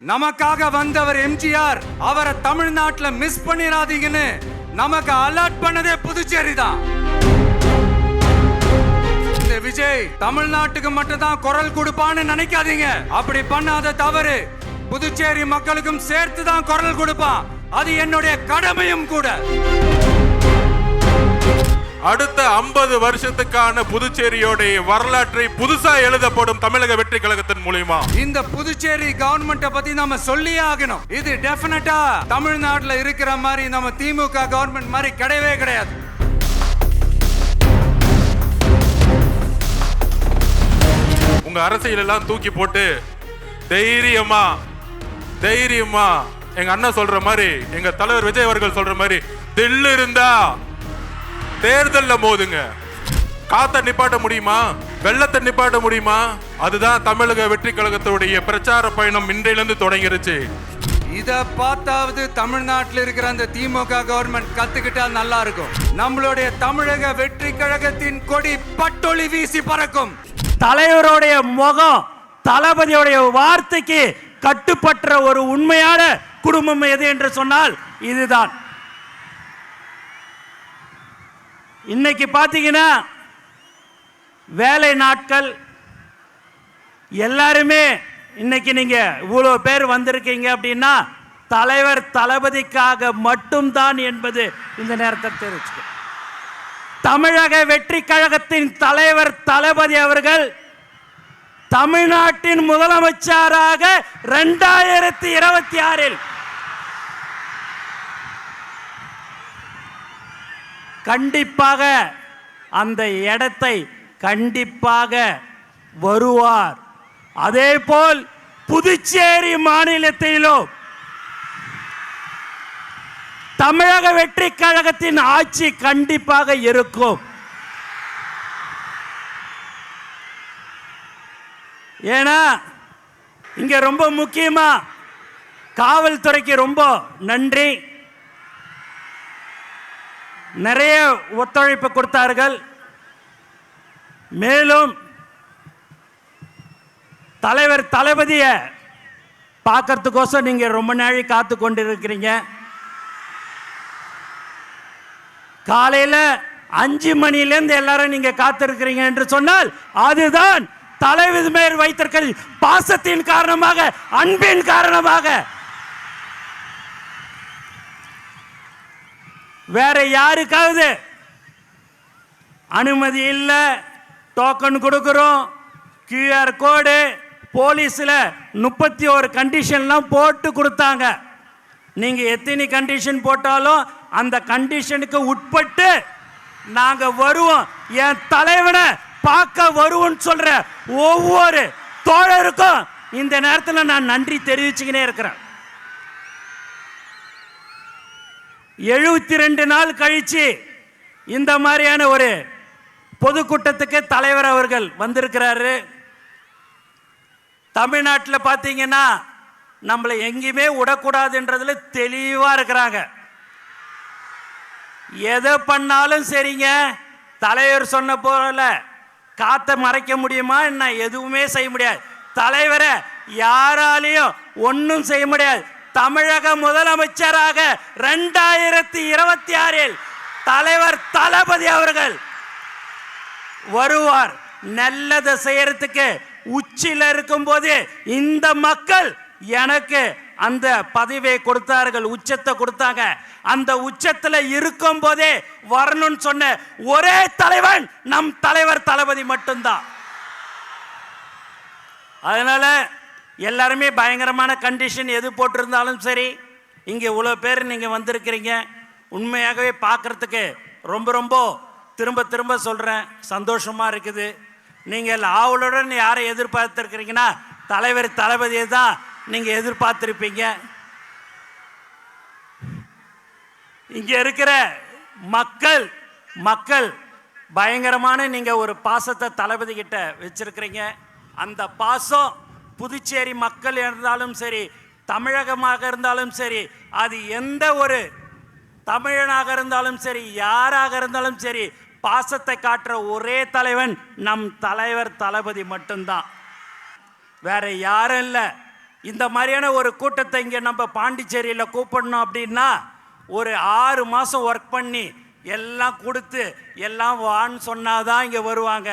நமக்காக வந்தவர் எம்ஜிஆர், அவரை தமிழ்நாட்டுல மிஸ் பண்ணிடாதீங்கன்னு நமக்கு அலர்ட் பண்ணதே புதுச்சேரி தான். இந்த விஜய் தமிழ்நாட்டுக்கு மட்டும் தான் குரல் கொடுப்பான்னு நினைக்காதீங்க. அப்படி பண்ணாத தவறு. புதுச்சேரி மக்களுக்கும் சேர்த்து தான் குரல் கொடுப்பான். அது என்னுடைய கடமையும் கூட. அடுத்த 50 வருஷத்துக்கான புதுச்சேரியோடைய வரலாற்றை புதுசா எழுதப்படும் தமிழக வெற்றி கழகத்தின் மூலமா இந்த புதுச்சேரி கவர்மெண்ட்டை பத்தி நாம சொல்லியே ஆகணும். இது டெஃபினட்டா தமிழ்நாட்டுல இருக்கிற மாதிரி நம்ம திமுக கவர்மெண்ட் மாதிரி கிடையவே கிடையாது. உங்க அரசியல் எல்லாம் தூக்கி போட்டு தைரியமா எங்க அண்ணன் சொல்ற மாதிரி, எங்க தலைவர் விஜய் அவர்கள் சொல்ற மாதிரி தில்லு இருந்தா தேர்தல்ல மோதுங்க. காத்த நிப்பாட்ட முடியுமா? வெள்ளத்தை நிப்பாட்ட முடியுமா? அதுதான் தமிழக வெற்றி கழகத்துடைய பிரச்சார பயணம் இன்றையிலிருந்து தொடங்கிருச்சு. இத பார்த்தாவது தமிழ்நாட்டில் இருக்கிற அந்த திமுக கவர்மெண்ட் கத்துக்கிட்டா நல்லா இருக்கும். நம்மளுடைய தமிழக வெற்றி கழகத்தின் கொடி பட்டொளி வீசி பறக்கும். தலைவருடைய முகம், தளபதியுடைய வார்த்தைக்கு கட்டுப்பட்ட ஒரு உண்மையான குடும்பம் எது என்று சொன்னால் இதுதான். இன்னைக்கு பார்த்தீங்கன்னா வேலை நாட்கள் எல்லாருமே இன்னைக்கு நீங்க இவ்வளோ பேர் வந்திருக்கீங்க அப்படின்னா தலைவர் தளபதிக்காக மட்டும்தான் என்பது இந்த நேரத்தை தெரிவிச்சுக்க. தமிழக வெற்றி கழகத்தின் தலைவர் தளபதி அவர்கள் தமிழ்நாட்டின் முதலமைச்சராக 2026 கண்டிப்பாக அந்த இடத்தை கண்டிப்பாக வருவார். அதேபோல் புதுச்சேரி மாநிலத்திலும் தமிழக வெற்றி கழகத்தின் ஆட்சி கண்டிப்பாக இருக்கும். ஏன்னா இங்க ரொம்ப முக்கியமா காவல்துறைக்கு ரொம்ப நன்றி. நிறைய ஒத்துழைப்பு கொடுத்தார்கள். மேலும் தலைவர் தளபதியை பார்க்கறதுக்கோசம் நீங்க ரொம்ப நாளை காத்து கொண்டிருக்கிறீங்க. காலையில 5 மணிலேருந்து எல்லாரும் நீங்க காத்திருக்கிறீங்க என்று சொன்னால் அதுதான் தலைவர் மேல் வைத்திருக்கிற பாசத்தின் காரணமாக, அன்பின் காரணமாக. வேற யாருக்காவது அனுமதி இல்லை, டோக்கன் கொடுக்கிறோம், QR கோடு, போலீஸ்ல 31 கண்டிஷன்லாம் போட்டு கொடுத்தாங்க. நீங்க எத்தனை கண்டிஷன் போட்டாலும் அந்த கண்டிஷனுக்கு உட்பட்டு நாங்க வருவோம். என் தலைவனை பார்க்க வருவோம்னு சொல்ற ஒவ்வொரு தோழருக்கும் இந்த நேரத்தில் நான் நன்றி தெரிவிச்சுக்கினே இருக்கிறேன். 72 நாள் கழிச்சு இந்த மாதிரியான ஒரு பொதுக்கூட்டத்துக்கு தலைவர் அவர்கள் வந்திருக்கிறாரு. தமிழ்நாட்டில் பார்த்தீங்கன்னா நம்மளை எங்கேயுமே விடக்கூடாதுன்றதுல தெளிவா இருக்கிறாங்க. எதை பண்ணாலும் சரிங்க, தலைவர் சொன்ன போல காத்த மறைக்க முடியுமா என்ன? எதுவுமே செய்ய முடியாது. தலைவரை யாராலையும் ஒன்றும் செய்ய முடியாது. தமிழக முதலமைச்சராக 2026 தலைவர் தளபதி அவர்கள் வருவார். நல்லதை செய்யறதுக்கு உச்சியில் இருக்கும் போது இந்த மக்கள் எனக்கு அந்த பதவியை கொடுத்தார்கள், உச்சத்தை கொடுத்தாங்க. அந்த உச்சத்தில் இருக்கும் போதே வரணும்னு சொன்ன ஒரே தலைவன் நம் தலைவர் தளபதி மட்டும்தான். அதனால எல்லாருமே பயங்கரமான கண்டிஷன் எது போட்டிருந்தாலும் சரி, இங்கே இவ்வளோ பேர் நீங்கள் வந்திருக்கிறீங்க. உண்மையாகவே பார்க்குறதுக்கு ரொம்ப ரொம்ப திரும்ப திரும்ப சொல்கிறேன், சந்தோஷமாக இருக்குது. நீங்கள் ஆவலுடன் யாரை எதிர்பார்த்துருக்கிறீங்கன்னா தலைவர் தளபதியை தான் நீங்கள் எதிர்பார்த்துருப்பீங்க. இங்கே இருக்கிற மக்கள் பயங்கரமான நீங்கள் ஒரு பாசத்தை தளபதி கிட்ட வச்சிருக்கிறீங்க. அந்த பாசம் புதுச்சேரி மக்கள் இருந்தாலும் சரி, தமிழகமாக இருந்தாலும் சரி, அது எந்த ஒரு தமிழனாக இருந்தாலும் சரி, யாராக இருந்தாலும் சரி, பாசத்தை காட்டுற ஒரே தலைவன் நம் தலைவர் தளபதி மட்டும்தான். வேற யாரும் இல்லை. இந்த மாதிரியான ஒரு கூட்டத்தை இங்கே நம்ம பாண்டிச்சேரியில் கூப்பிடணும் அப்படின்னா ஒரு 6 மாதம் ஒர்க் பண்ணி எல்லாம் கொடுத்து எல்லாம் வான்னு சொன்னாதான் இங்கே வருவாங்க.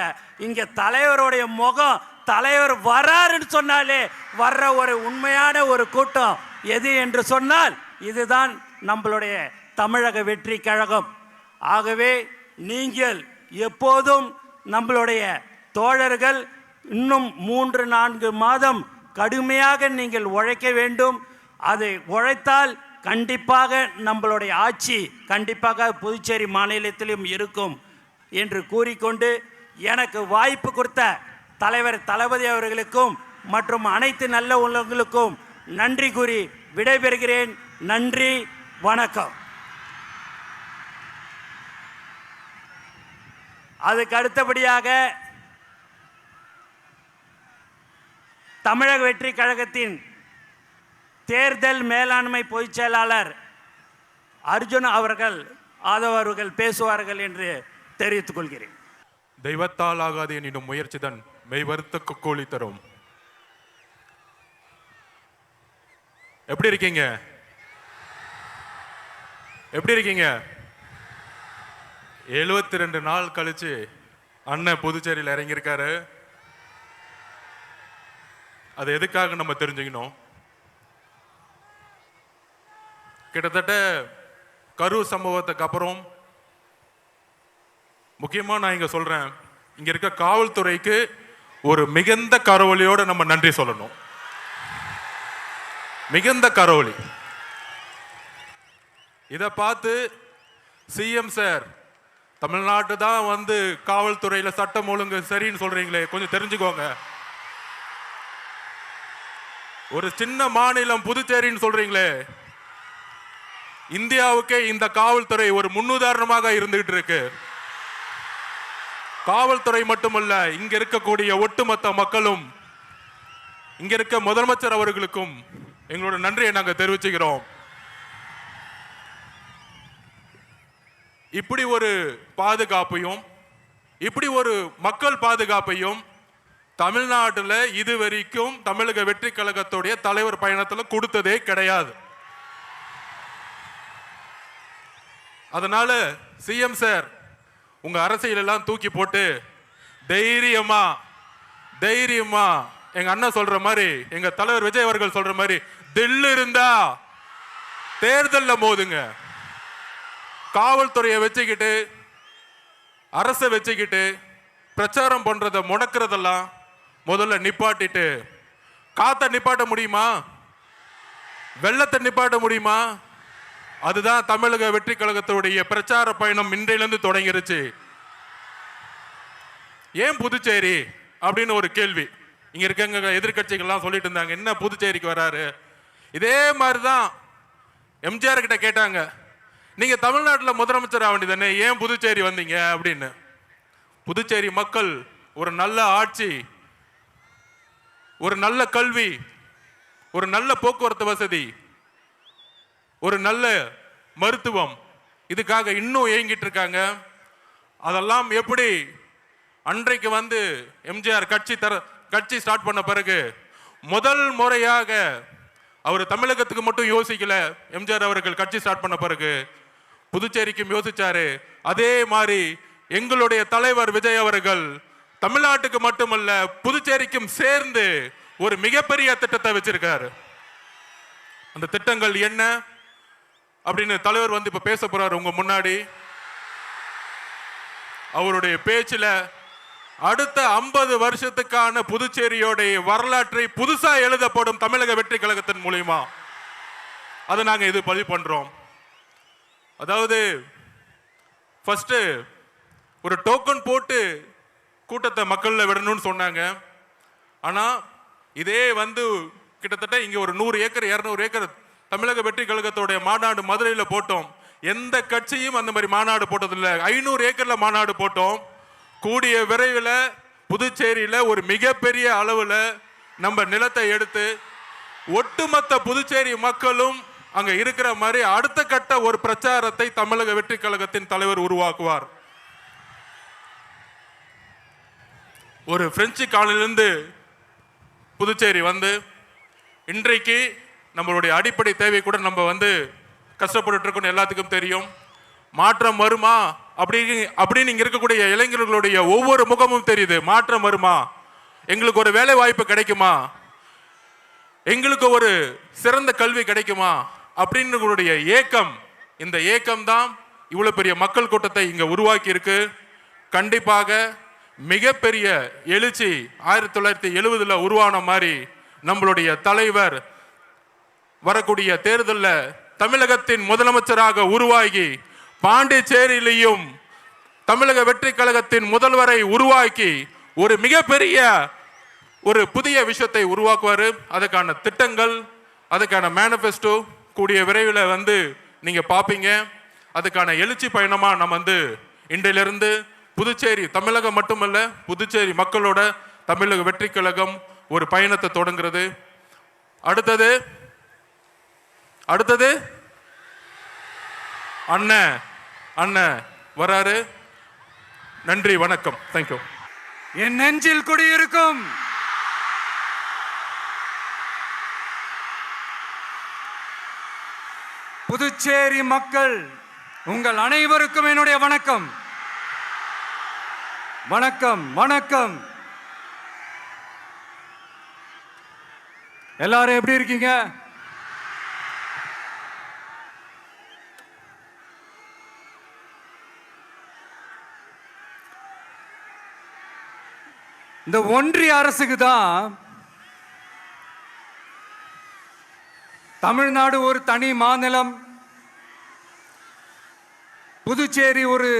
இங்கே தலைவருடைய முகம், தலைவர் வராருன்னு சொன்னாலே வர்ற ஒரு உண்மையான ஒரு கூட்டம் எது என்று சொன்னால் இதுதான் நம்மளுடைய தமிழக வெற்றி கழகம். ஆகவே நீங்கள் எப்போதும் நம்மளுடைய தோழர்கள் இன்னும் 3-4 மாதம் கடுமையாக நீங்கள் உழைக்க வேண்டும். அதை உழைத்தால் கண்டிப்பாக நம்மளுடைய ஆட்சி கண்டிப்பாக புதுச்சேரி மாநிலத்திலும் இருக்கும் என்று கூறிக்கொண்டு எனக்கு வாய்ப்பு கொடுத்த தலைவர் தளபதி அவர்களுக்கும் மற்றும் அனைத்து நல்ல உள்ளவங்களுக்கும் நன்றி கூறி விடைபெறுகிறேன். நன்றி, வணக்கம். அதுக்கு அடுத்தபடியாக தமிழக வெற்றி கழகத்தின் தேர்தல் மேலாண்மை பொதுச் செயலாளர் அர்ஜுன் அவர்கள் ஆதவ் அவர்கள் பேசுவார்கள் என்று தெரிவித்துக் கொள்கிறேன். தெய்வத்தால் ஆகாது எனினும் முயற்சிதான் மெய்வருத்த கூலி தரும். எப்படி இருக்கீங்க? எப்படி இருக்கீங்க? 72 நாள் கழிச்சு அண்ணன் புதுச்சேரியில் இறங்கியிருக்காரு. அது எதுக்காக நம்ம தெரிஞ்சுக்கணும். கிட்டத்தட்ட கரூர் சம்பவத்துக்கு அப்புறம் முக்கியமா நான் இங்க சொல்றேன், இங்க இருக்க காவல்துறைக்கு ஒரு மிகுந்த கரவொலியோட நம்ம நன்றி சொல்லணும். மிகுந்த கரவொலி. இதை பார்த்து சிஎம் சார் தமிழ்நாட்டு தான் வந்து காவல்துறையில சட்டம் ஒழுங்கு சரின்னு சொல்றீங்களே, கொஞ்சம் தெரிஞ்சுக்கோங்க. ஒரு சின்ன மாநிலம் புதுச்சேரின்னு சொல்றீங்களே, இந்தியாவுக்கே இந்த காவல்துறை ஒரு முன்னுதாரணமாக இருந்துகிட்டு இருக்கு. காவல்துறை மட்டுமல்ல, இங்க இருக்கக்கூடிய ஒட்டுமொத்த மக்களும், இங்க இருக்க முதலமைச்சர் அவர்களுக்கும் எங்களோட நன்றியை நாங்க தெரிவிச்சுக்கிறோம். இப்படி ஒரு பாதுகாப்பையும் இப்படி ஒரு மக்கள் பாதுகாப்பையும் தமிழ்நாட்டில் இதுவரைக்கும் தமிழக வெற்றி கழகத்துடைய தலைவர் பயணத்தில் கொடுத்ததே கிடையாது. அதனால சிஎம் சார் உங்க அரசியல் எல்லாம் தூக்கி போட்டு தைரியமா எங்க அண்ணன் சொல்ற மாதிரி, எங்க தலைவர் விஜய் அவர்கள் சொல்ற மாதிரி தில்லு இருந்தா தேர்தல்ல மோதுங்க. காவல்துறையை வச்சுக்கிட்டு அரசை வச்சுக்கிட்டு பிரச்சாரம் பண்றத முடக்கிறதெல்லாம் முதல்ல நிப்பாட்டிட்டு, காத்த நிப்பாட்ட முடியுமா? வெள்ளத்தை நிப்பாட்ட முடியுமா? அதுதான் தமிழக வெற்றி கழகத்துடைய பிரச்சார பயணம் இன்றையிலிருந்து தொடங்கிருச்சு. ஏன் புதுச்சேரி அப்படின்னு ஒரு கேள்வி இங்க இருக்க எதிர்கட்சிகள்லாம் சொல்லிட்டு இருந்தாங்க, என்ன புதுச்சேரிக்கு வராரு? இதே மாதிரிதான் எம்ஜிஆர் கிட்ட கேட்டாங்க, நீங்க தமிழ்நாட்டில் முதலமைச்சர் ஆக வேண்டியதானே, ஏன் புதுச்சேரி வந்தீங்க அப்படின்னு. புதுச்சேரி மக்கள் ஒரு நல்ல ஆட்சி, ஒரு நல்ல கல்வி, ஒரு நல்ல போக்குவரத்து வசதி, ஒரு நல்ல மருத்துவம், இதுக்காக இன்னும் ஏங்கிட்டு இருக்காங்க. அதெல்லாம் எப்படி அன்றைக்கு வந்து எம்ஜிஆர் கட்சி ஸ்டார்ட் பண்ண பிறகு முதல் முறையாக அவர் தமிழகத்துக்கு மட்டும் யோசிக்கல. எம்ஜிஆர் அவர்கள் கட்சி ஸ்டார்ட் பண்ண பிறகு புதுச்சேரிக்கும் யோசிச்சாரு. அதே மாதிரி எங்களுடைய தலைவர் விஜய் அவர்கள் தமிழ்நாட்டுக்கு மட்டுமல்ல புதுச்சேரிக்கும் சேர்ந்து ஒரு மிகப்பெரிய திட்டத்தை வச்சிருக்காரு. அந்த திட்டங்கள் என்ன அப்படின்னு தலைவர் வந்து இப்ப பேச போறாரு உங்க முன்னாடி. அவருடைய பேச்சுல அடுத்த 50 வருஷத்துக்கான புதுச்சேரியோடைய வரலாற்றை புதுசா எழுதப்படும் தமிழக வெற்றி கழகத்தின் மூலியமா அதை நாங்க இது பதிவு பண்றோம். அதாவது ஃபர்ஸ்ட் ஒரு டோக்கன் போட்டு கூட்டத்தை மக்கள்ல விடணும்னு சொன்னாங்க. ஆனா இதே வந்து கிட்டத்தட்ட இங்க ஒரு 100 ஏக்கர் 200 ஏக்கர் தமிழக வெற்றி கழகத்தோடைய மாநாடு மதுரையில் போட்டோம். எந்த கட்சியும் அந்த மாதிரி மாநாடு போட்டதில்லை. 500 ஏக்கர்ல மாநாடு போட்டோம். கூடிய விரைவில் புதுச்சேரியில ஒரு மிகப்பெரிய அளவில் நம்ம நிலத்தை எடுத்து ஒட்டுமொத்த புதுச்சேரி மக்களும் அங்க இருக்கிற மாதிரி அடுத்த கட்ட ஒரு பிரச்சாரத்தை தமிழக வெற்றி கழகத்தின் தலைவர் உருவாக்குவார். ஒரு பிரெஞ்சு காலனிலிருந்து புதுச்சேரி வந்து இன்றைக்கு நம்மளுடைய அடிப்படை தேவை கூட நம்ம வந்து கஷ்டப்பட்டு இருக்கோம், எல்லாத்துக்கும் தெரியும். மாற்றம் வருமா அப்படின்னு இங்க இருக்கக்கூடிய இளைஞர்களுடைய ஒவ்வொரு முகமும் தெரியுது. மாற்றம் வருமா, எங்களுக்கு ஒரு வேலை வாய்ப்பு கிடைக்குமா, எங்களுக்கு ஒரு சிறந்த கல்வி கிடைக்குமா அப்படின்னு ஏக்கம். இந்த ஏக்கம் தான் இவ்வளவு பெரிய மக்கள் கூட்டத்தை இங்க உருவாக்கி இருக்கு. கண்டிப்பாக மிகப்பெரிய எழுச்சி 1970 உருவான மாதிரி நம்மளுடைய தலைவர் வரக்கூடிய தேர்தலில் தமிழகத்தின் முதலமைச்சராக உருவாகி பாண்டிச்சேரியிலையும் தமிழக வெற்றி கழகத்தின் முதல்வரை உருவாக்கி ஒரு மிகப்பெரிய ஒரு புதிய விஷயத்தை உருவாக்குவார். அதுக்கான திட்டங்கள், அதுக்கான மேனிஃபெஸ்டோ கூடிய விரைவில் வந்து நீங்க பார்ப்பீங்க. அதுக்கான எழுச்சி பயணமா நம்ம வந்து இன்றையிலிருந்து புதுச்சேரி, தமிழகம் மட்டுமல்ல புதுச்சேரி மக்களோட தமிழக வெற்றி கழகம் ஒரு பயணத்தை தொடங்குறது. அடுத்தது அண்ணன் வராரு. நன்றி, வணக்கம், தேங்க்யூ. என் நெஞ்சில் குடியிருக்கும் புதுச்சேரி மக்கள் உங்கள் அனைவருக்கும் என்னுடைய வணக்கம். வணக்கம் வணக்கம். எல்லாரும் எப்படி இருக்கீங்க? இந்த ஒன்றிய அரசுக்கு தான் தமிழ்நாடு ஒரு தனி மாநிலம், புதுச்சேரி ஒரு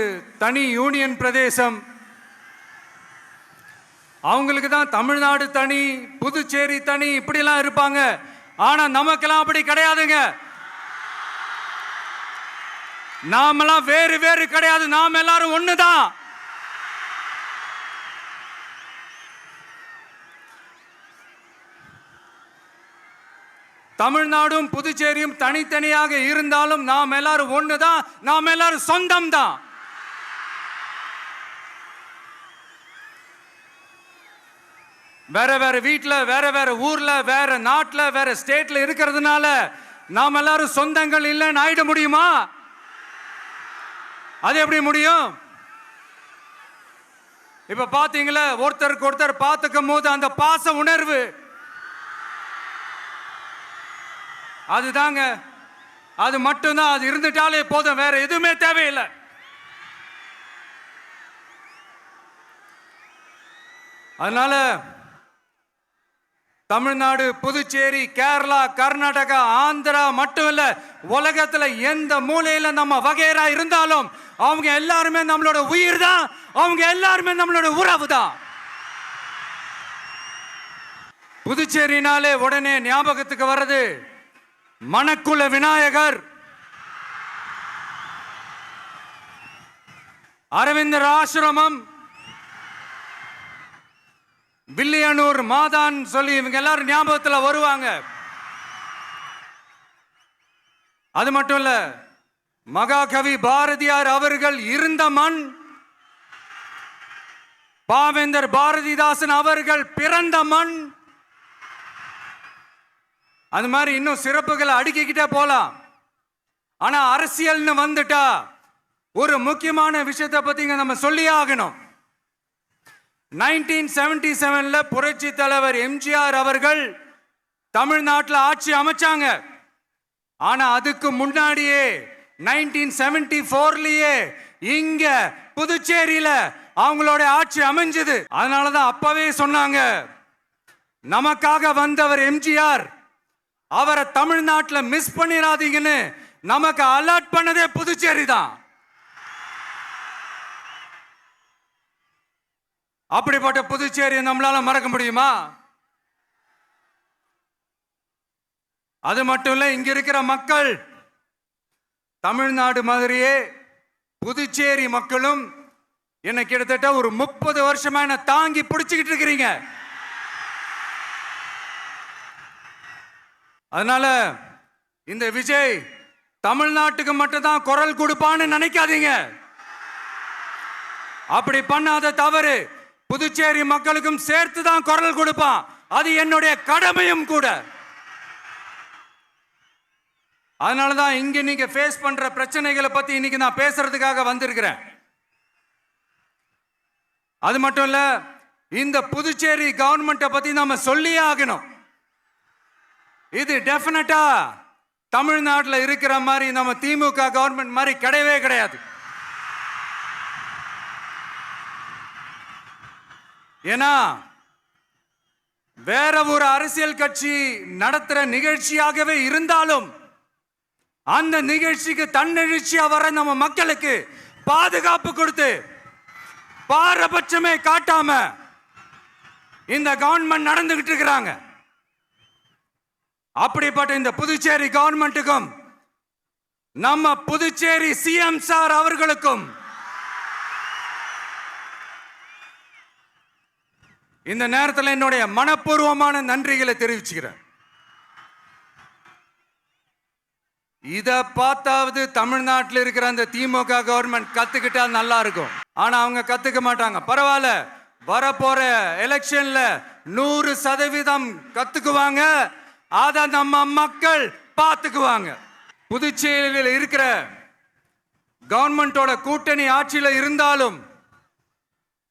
தனி யூனியன் பிரதேசம். அவங்களுக்கு தான் தமிழ்நாடு தனி, புதுச்சேரி தனி, இப்படிலாம் இருப்பாங்க. ஆனா நமக்கெல்லாம் அப்படி கிடையாதுங்க. நாமெல்லாம் வேறு வேறு கிடையாது, நாம் எல்லாரும் ஒண்ணுதான். தமிழ்நாடும் புதுச்சேரியும் தனித்தனியாக இருந்தாலும் நாம் எல்லாரும் ஒண்ணுதான், நாம் எல்லாரும் சொந்தம் தான். வேற வேற வீட்டுல, வேற வேற ஊர்ல, வேற நாட்டுல, வேற ஸ்டேட்ல இருக்கிறதுனால நாம் எல்லாரும் சொந்தங்கள் இல்லைன்னு ஆயிட முடியுமா? அது எப்படி முடியும்? இப்ப பாத்தீங்களா, ஒருத்தருக்கு ஒருத்தர் பார்த்துக்கும் போது அந்த பாச உணர்வு, அதுதாங்க, அது மட்டும்தான். அது இருந்துட்டாலே போதும், வேற எதுவுமே தேவையில்லை. அதனால தமிழ்நாடு, புதுச்சேரி, கேரளா, கர்நாடகா, ஆந்திரா மட்டும் இல்ல, உலகத்துல எந்த மூலையில நம்ம வகைரா இருந்தாலும் அவங்க எல்லாருமே நம்மளோட உயிர் தான், அவங்க எல்லாருமே நம்மளோட உறவு தான். புதுச்சேரினாலே உடனே ஞாபகத்துக்கு வர்றது மணக்குள விநாயகர், அரவிந்தர் ஆசிரமம், வில்லியனூர் மாதான் சொல்லி இவங்க எல்லாரும் ஞாபகத்தில் வருவாங்க. அது மட்டும் இல்ல, மகாகவி பாரதியார் அவர்கள் இருந்த மண், பாவேந்தர் பாரதிதாசன் அவர்கள் பிறந்த மண். அது மாதிரி இன்னும் சிறப்புகளை அடுக்கிக்கிட்டே போலாம். ஆனா அரசியல்னு வந்துட்டா ஒரு முக்கியமான விஷயத்தை பத்தி நம்ம சொல்லி ஆகணும். 1977 புரட்சி தலைவர் எம்ஜிஆர் அவர்கள் தமிழ்நாட்டில் ஆட்சி அமைச்சாங்க. ஆனா அதுக்கு முன்னாடியே 1974 இங்க புதுச்சேரியில அவங்களோட ஆட்சி அமைஞ்சது. அதனாலதான் அப்பவே சொன்னாங்க, நமக்காக வந்தவர் எம்ஜிஆர், அவரை தமிழ்நாட்டில் மிஸ் பண்ணிடாதீங்கன்னு நமக்கு அலர்ட் பண்ணதே புதுச்சேரி தான். அப்படிப்பட்ட புதுச்சேரியை நம்மளால மறக்க முடியுமா? அது மட்டும் இல்ல, இங்க இருக்கிற மக்கள் தமிழ்நாடு மாதிரியே புதுச்சேரி மக்களும் என்ன கிட்டத்தட்ட ஒரு 30 வருஷமா என்ன தாங்கி பிடிச்சுக்கிட்டு இருக்கிறீங்க. அதனால இந்த விஜய் தமிழ்நாட்டுக்கு மட்டும்தான் குரல் கொடுப்பான்னு நினைக்காதீங்க. அப்படி பண்ணாத தவறு புதுச்சேரி மக்களுக்கும் சேர்த்து தான் குரல் கொடுப்பான். அது என்னுடைய கடமையும் கூட. அதனால தான் இங்க நீங்க ஃபேஸ் பண்ற பிரச்சனைகளை பத்தி இன்னைக்கு நான் பேசுறதுக்காக வந்திருக்கிறேன். அது மட்டும் இல்ல, இந்த புதுச்சேரி கவர்மெண்ட்டை பத்தி நாம சொல்லியே ஆகணும். இது டெஃபினட்டா தமிழ்நாட்டில் இருக்கிற மாதிரி நம்ம திமுக கவர்மெண்ட் மாதிரி கிடையவே கிடையாது. ஏன்னா வேற ஒரு அரசியல் கட்சி நடத்துற நிகழ்ச்சியாகவே இருந்தாலும் அந்த நிகழ்ச்சிக்கு தன்னெழுச்சியா வர நம்ம மக்களுக்கு பாதுகாப்பு கொடுத்து பாரபட்சமே காட்டாம இந்த கவர்மெண்ட் நடந்துகிட்டு இருக்கிறாங்க. அப்படிப்பட்ட இந்த புதுச்சேரி கவர்மெண்ட்டுக்கும் நம்ம புதுச்சேரி சிஎம் சார் அவர்களுக்கும் இந்த நேரத்தில் என்னுடைய மனப்பூர்வமான நன்றிகளை தெரிவிச்சுக்கிறேன். இத பார்த்தாவது தமிழ்நாட்டில் இருக்கிற அந்த திமுக கவர்மெண்ட் கத்துக்கிட்டா நல்லா இருக்கும். ஆனா அவங்க கத்துக்க மாட்டாங்க. பரவாயில்ல, வரப்போற எலெக்ஷன்ல 100% கத்துக்குவாங்க. அத நம்ம மக்கள் பார்த்துக்குவாங்க. புதுச்சேரியில் இருக்கிற கவர்மெண்டோட கூட்டணி ஆட்சியில இருந்தாலும்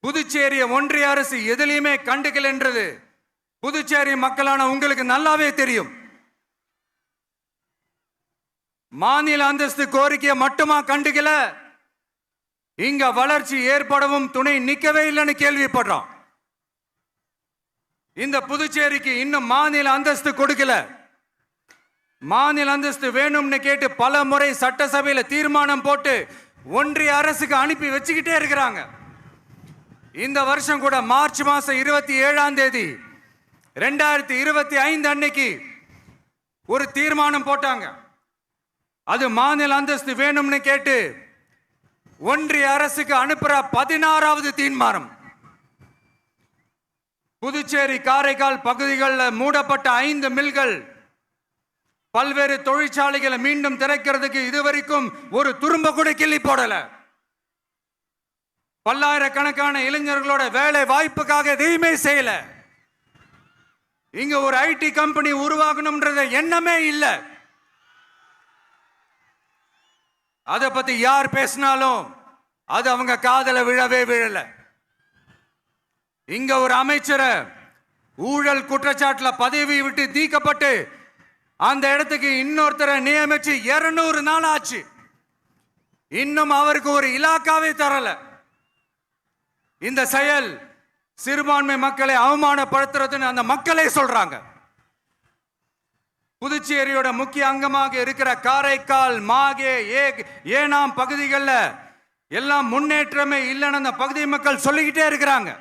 புதுச்சேரிய ஒன்றிய அரசு எதிலையுமே கண்டுக்கல என்றது புதுச்சேரி மக்களான உங்களுக்கு நல்லாவே தெரியும். மாநில அந்தஸ்து கோரிக்கையை மட்டுமா கண்டுக்கல, இங்க வளர்ச்சி ஏற்படவும் துணை நிக்கவே இல்லைன்னு கேள்விப்படுறோம். இந்த புதுச்சேரிக்கு இன்னும் மாநில அந்தஸ்து கொடுக்கல. மாநில அந்தஸ்து வேணும்னு கேட்டு பல முறை சட்டசபையில் தீர்மானம் போட்டு ஒன்றிய அரசுக்கு அனுப்பி வச்சுக்கிட்டே இருக்கிறாங்க. இந்த வருஷம் கூட மார்ச் மாசம் 27ஆம் தேதி 2025 அன்னைக்கு ஒரு தீர்மானம் போட்டாங்க. அது மாநில அந்தஸ்து வேணும்னு கேட்டு ஒன்றிய அரசுக்கு அனுப்புற 16வது தீர்மானம். புதுச்சேரி காரைக்கால் பகுதிகளில் மூடப்பட்ட 5 மில்கள், பல்வேறு தொழிற்சாலைகளை மீண்டும் திறக்கிறதுக்கு இதுவரைக்கும் ஒரு துரும்ப கூட கிள்ளி போடல. பல்லாயிரக்கணக்கான இளைஞர்களோட வேலை வாய்ப்புக்காக எதையுமே செய்யல. இங்க ஒரு ஐடி கம்பெனி உருவாகணும்ன்றது எண்ணமே இல்லை. அதை பத்தி யார் பேசினாலும் அது அவங்க காதல விழவே விழல. இங்க ஒரு அமைச்சரை ஊழல் குற்றச்சாட்டுல பதவி விட்டு நீக்கப்பட்டு அந்த இடத்துக்கு இன்னொருத்தரை நியமிச்சு 200 நாள் ஆச்சு. இன்னும் அவருக்கு ஒரு இலாக்காவே தரல. இந்த செயல் சிறுபான்மை மக்களை அவமானப்படுத்துறதுன்னு அந்த மக்களே சொல்றாங்க. புதுச்சேரியோட முக்கிய அங்கமாக இருக்கிற காரைக்கால், மாகே, ஏனாம் பகுதிகளில் எல்லாம் முன்னேற்றமே இல்லைன்னு அந்த பகுதி மக்கள் சொல்லிக்கிட்டே இருக்கிறாங்க.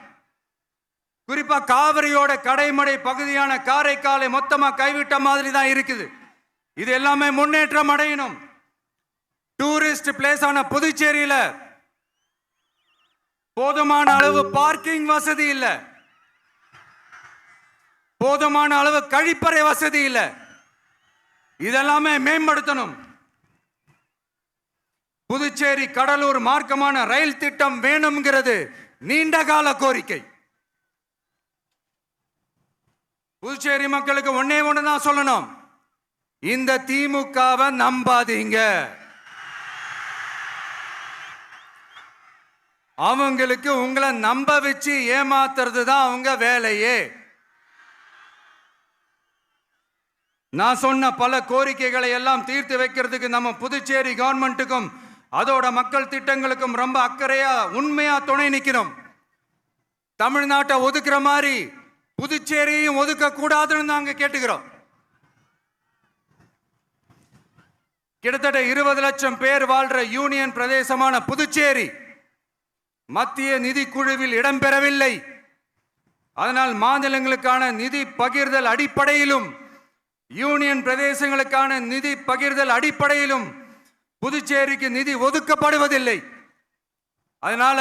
குறிப்பா காவிரியோட கடைமடை பகுதியான காரைக்காலை மொத்தமா கைவிட்ட மாதிரி தான் இருக்குது. இது எல்லாமே முன்னேற்றம் அடையணும். டூரிஸ்ட் பிளேஸ் ஆன புதுச்சேரியில போதுமான அளவு பார்க்கிங் வசதி இல்ல, போதுமான அளவு கழிப்பறை வசதி இல்ல. இதெல்லாமே மேம்படுத்தணும். புதுச்சேரி கடலூர் மார்க்கமான ரயில் திட்டம் வேணும்ங்கிறது நீண்ட கால கோரிக்கை. புதுச்சேரி மக்களுக்கு ஒன்னே ஒண்ணுதான் சொல்லணும், இந்த திமுகவை நம்பாதீங்க. அவங்களுக்கு உங்களை நம்ப வச்சு ஏமாத்துறது தான் அவங்க வேலையே. நான் சொன்ன பல கோரிக்கைகளை எல்லாம் தீர்த்து வைக்கிறதுக்கு நம்ம புதுச்சேரி கவர்மெண்ட்டுக்கும் அதோட மக்கள் திட்டங்களுக்கும் ரொம்ப அக்கறையா உண்மையா துணை நிற்கணும். தமிழ்நாட்டை ஒதுக்குற மாதிரி புதுச்சேரியும் ஒதுக்க கூடாதுன்னு நாங்க கேட்டுக்கிறோம். கிட்டத்தட்ட 20 லட்சம் பேர் வாழ்ற யூனியன் பிரதேசமான புதுச்சேரி மத்திய நிதி குழுவில் இடம்பெறவில்லை. அதனால் மாநிலங்களுக்கான நிதி பகிர்தல் அடிப்படையிலும் யூனியன் பிரதேசங்களுக்கான நிதி பகிர்தல் அடிப்படையிலும் புதுச்சேரிக்கு நிதி ஒதுக்கப்படுவதில்லை. அதனால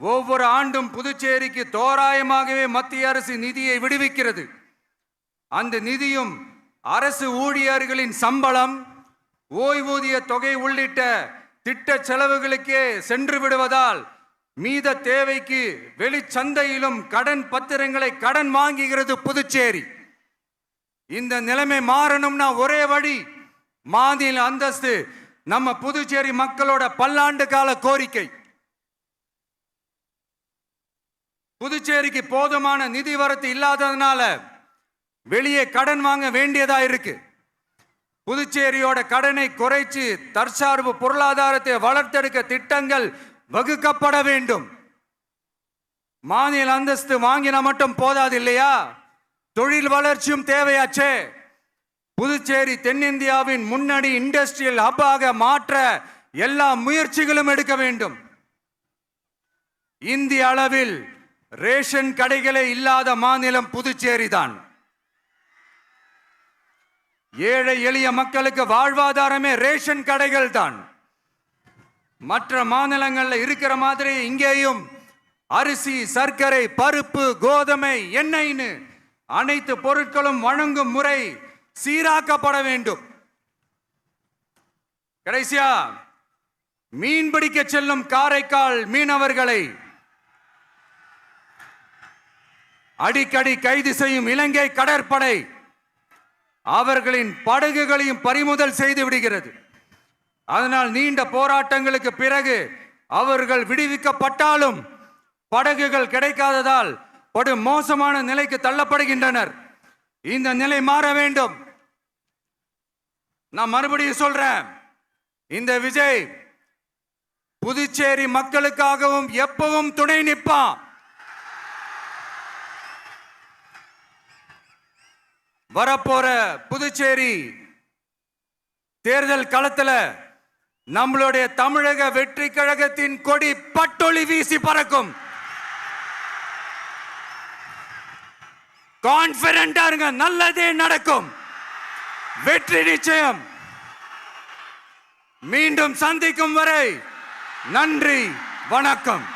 ஒவ்வொரு ஆண்டும் புதுச்சேரிக்கு தோராயமாகவே மத்திய அரசு நிதியை விடுவிக்கிறது. அந்த நிதியும் அரசு ஊழியர்களின் சம்பளம், ஓய்வூதிய தொகை உள்ளிட்ட திட்ட செலவுகளுக்கே சென்று விடுவதால் மீத தேவைக்கு வெளிச்சந்தையிலும் கடன் பத்திரங்களை கடன் வாங்குகிறது புதுச்சேரி. இந்த நிலைமை மாறணும்னா ஒரே வழி, மாநில அந்தஸ்து நம்ம புதுச்சேரி மக்களோட பல்லாண்டு கால கோரிக்கை. புதுச்சேரிக்கு போதுமான நிதி வரத்து இல்லாததுனால வெளியே கடன் வாங்க வேண்டியதா இருக்கு. புதுச்சேரியோட கடனை குறைச்சு தற்சார்பு பொருளாதாரத்தை வளர்த்தெடுக்க திட்டங்கள் வகுக்கப்பட வேண்டும். மாநில அந்தஸ்து வாங்கினா மட்டும் போதாது இல்லையா, தொழில் வளர்ச்சியும் தேவையாச்சே. புதுச்சேரி தென்னிந்தியாவின் முன்னணி இண்டஸ்ட்ரியல் ஹப்பாக மாற்ற எல்லா முயற்சிகளும் எடுக்க வேண்டும். இந்திய அளவில் ரேஷன் கடைகளே இல்லாத மாநிலம் புதுச்சேரி தான். ஏழை எளிய மக்களுக்கு வாழ்வாதாரமே ரேஷன் கடைகள் தான். மற்ற மாநிலங்கள்ல இருக்கிற மாதிரி இங்கேயும் அரிசி, சர்க்கரை, பருப்பு, கோதுமை, எண்ணெய்னு அனைத்து பொருட்களும் வழங்கும் முறை சீராக்கப்பட வேண்டும். கடைசியா மீன் பிடிக்க செல்லும் காரைக்கால் மீனவர்களை அடிக்கடி கைது செய்யும் இலங்கை கடற்படை அவர்களின் படகுகளையும் பறிமுதல் செய்து விடுகிறது. அதனால் நீண்ட போராட்டங்களுக்கு பிறகு அவர்கள் விடுவிக்கப்பட்டாலும் படகுகள் கிடைக்காததால் படு மோசமான நிலைக்கு தள்ளப்படுகின்றனர். இந்த நிலை மாற வேண்டும். நான் மறுபடியும் சொல்றேன், இந்த விஜய் புதுச்சேரி மக்களுக்காகவும் எப்பவும் துணை நிற்பான். வரப்போற புதுச்சேரி தேர்தல் களத்துல நம்மளுடைய தமிழக வெற்றி கழகத்தின் கொடி பட்டொளி வீசி பறக்கும். கான்பிடென்டா இருங்க, நல்லதே நடக்கும். வெற்றி நிச்சயம். மீண்டும் சந்திக்கும் வரை நன்றி, வணக்கம்.